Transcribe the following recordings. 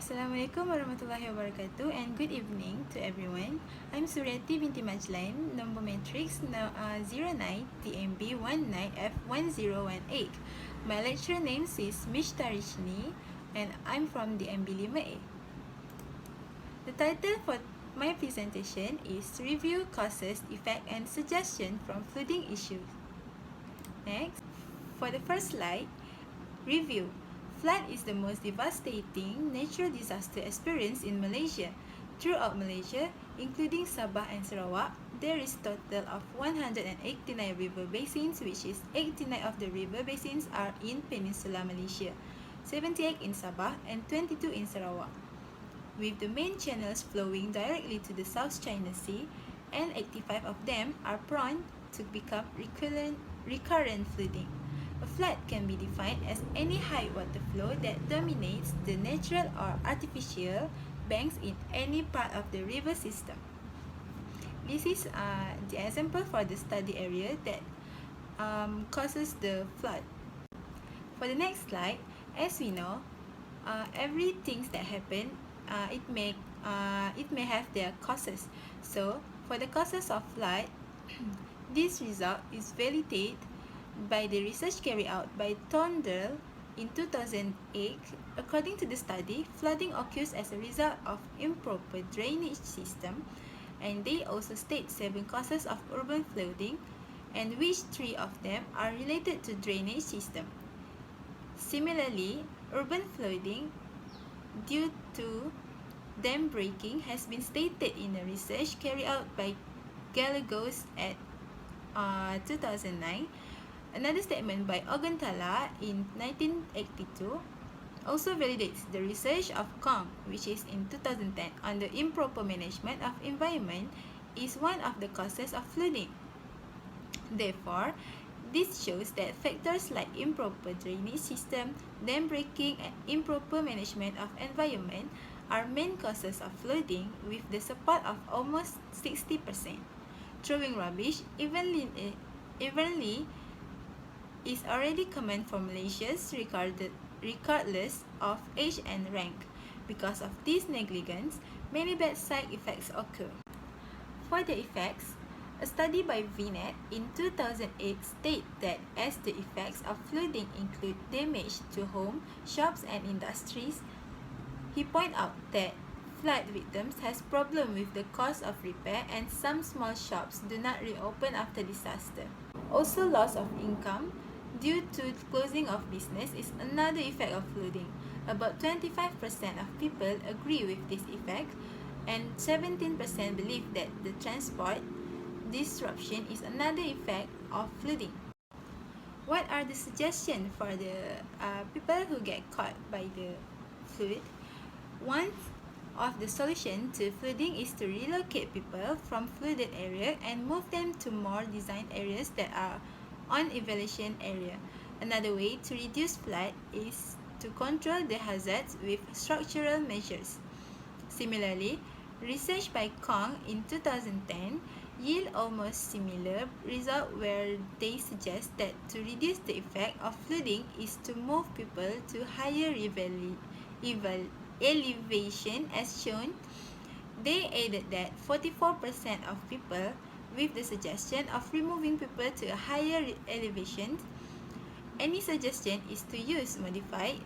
Assalamualaikum warahmatullahi wabarakatuh and good evening to everyone. I'm Suriaty Binti Jlan, number matrix 09 TMB 19 F1018. My lecturer name is Mishtarishni and I'm from the MB5A. The title for my presentation is Review Causes, Effect and Suggestion from Flooding Issues. Next, for the first slide, review. Flood is the most devastating natural disaster experienced in Malaysia. Throughout Malaysia, including Sabah and Sarawak, there is a total of 189 river basins, which is 89 of the river basins are in Peninsular Malaysia, 78 in Sabah and 22 in Sarawak, with the main channels flowing directly to the South China Sea, and 85 of them are prone to become recurrent flooding. A flood can be defined as any high water flow that dominates the natural or artificial banks in any part of the river system. This is the example for the study area that causes the flood. For the next slide, as we know, everything that happen, it may have their causes. So, for the causes of flood, this result is validated by the research carried out by Tondel in 2008. According to the study, flooding occurs as a result of improper drainage system, and they also state 7 causes of urban flooding, and which 3 of them are related to drainage system. Similarly, urban flooding due to dam breaking has been stated in a research carried out by Gallegos at 2009. Another statement by Ogantala in 1982 also validates the research of Kong, which is in 2010, on the improper management of environment is one of the causes of flooding. Therefore, this shows that factors like improper drainage system, dam breaking, and improper management of environment are main causes of flooding, with the support of almost 60%. Throwing rubbish evenly is already common for Malaysians regardless of age and rank. Because of this negligence, many bad side effects occur. For the effects, a study by VNet in 2008 stated that as the effects of flooding include damage to homes, shops and industries, he pointed out that flood victims has problem with the cost of repair, and some small shops do not reopen after disaster. Also, loss of income due to closing of business is another effect of flooding. About 25% of people agree with this effect, and 17% believe that the transport disruption is another effect of flooding. What are the suggestions for the people who get caught by the flood? One of the solution to flooding is to relocate people from flooded area and move them to more designed areas that are on evaluation area. Another way to reduce flood is to control the hazards with structural measures. Similarly, research by Kong in 2010 yield almost similar result, where they suggest that to reduce the effect of flooding is to move people to higher elevation as shown. They added that 44% of people with the suggestion of removing people to a higher elevation. Any suggestion is to use modified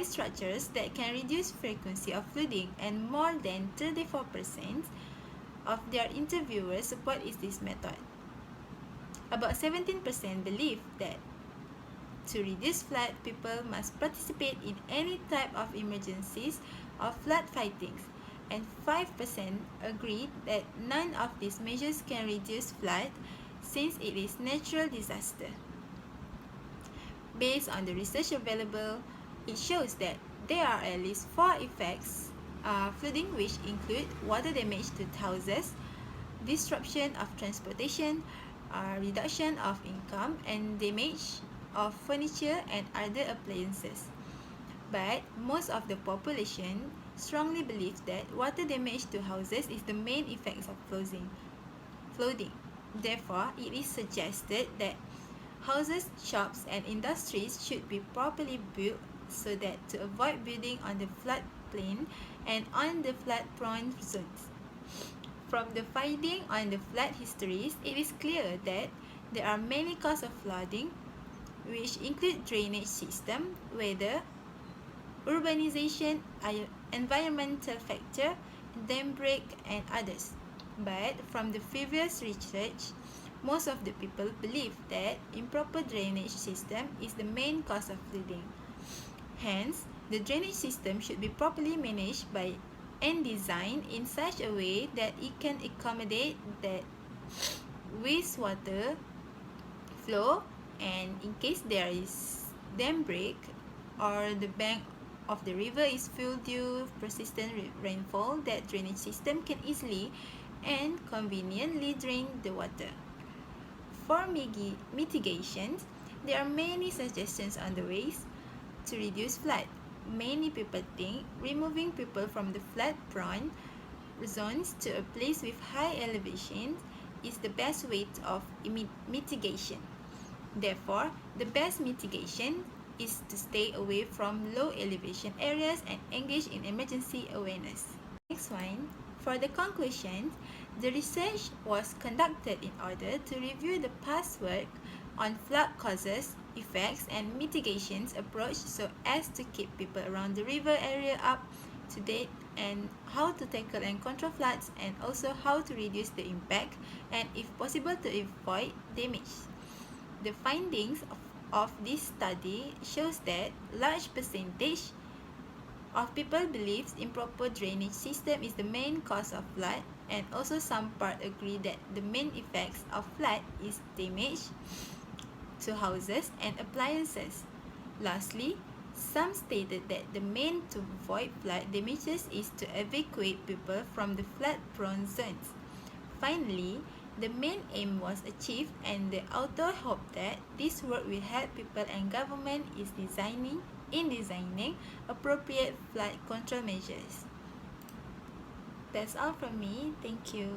structures that can reduce frequency of flooding, and more than 34% of their interviewers support this method. About 17% believe that to reduce flood, people must participate in any type of emergencies or flood fightings, and 5% agree that none of these measures can reduce flood since it is natural disaster. Based on the research available, it shows that there are at least 4 effects flooding, which include water damage to houses, disruption of transportation, reduction of income, and damage of furniture and other appliances. But most of the population strongly believes that water damage to houses is the main effects of flooding. Therefore, it is suggested that houses, shops, and industries should be properly built so that to avoid building on the floodplain and on the flood-prone zones. From the finding on the flood histories, it is clear that there are many causes of flooding, which include drainage system, weather, urbanization, environmental factor, dam break, and others. But from the previous research, most of the people believe that improper drainage system is the main cause of flooding. Hence, the drainage system should be properly managed by and designed in such a way that it can accommodate that wastewater flow, and in case there is dam break or the bank of the river is full due persistent rainfall, that drainage system can easily and conveniently drain the water. For mitigations, there are many suggestions on the ways to reduce flood. Many people think removing people from the flood-prone zones to a place with high elevation is the best way of mitigation. Therefore, the best mitigation is to stay away from low elevation areas and engage in emergency awareness. Next one, for the conclusion, the research was conducted in order to review the past work on flood causes, effects, and mitigations approach so as to keep people around the river area up to date and how to tackle and control floods, and also how to reduce the impact and if possible to avoid damage. The findings of this study shows that large percentage of people believes improper drainage system is the main cause of flood, and also some part agree that the main effects of flood is damage to houses and appliances. Lastly, some stated that the main to avoid flood damages is to evacuate people from the flood-prone zones. Finally, the main aim was achieved, and the author hoped that this work will help people and government in designing appropriate flood control measures. That's all from me. Thank you.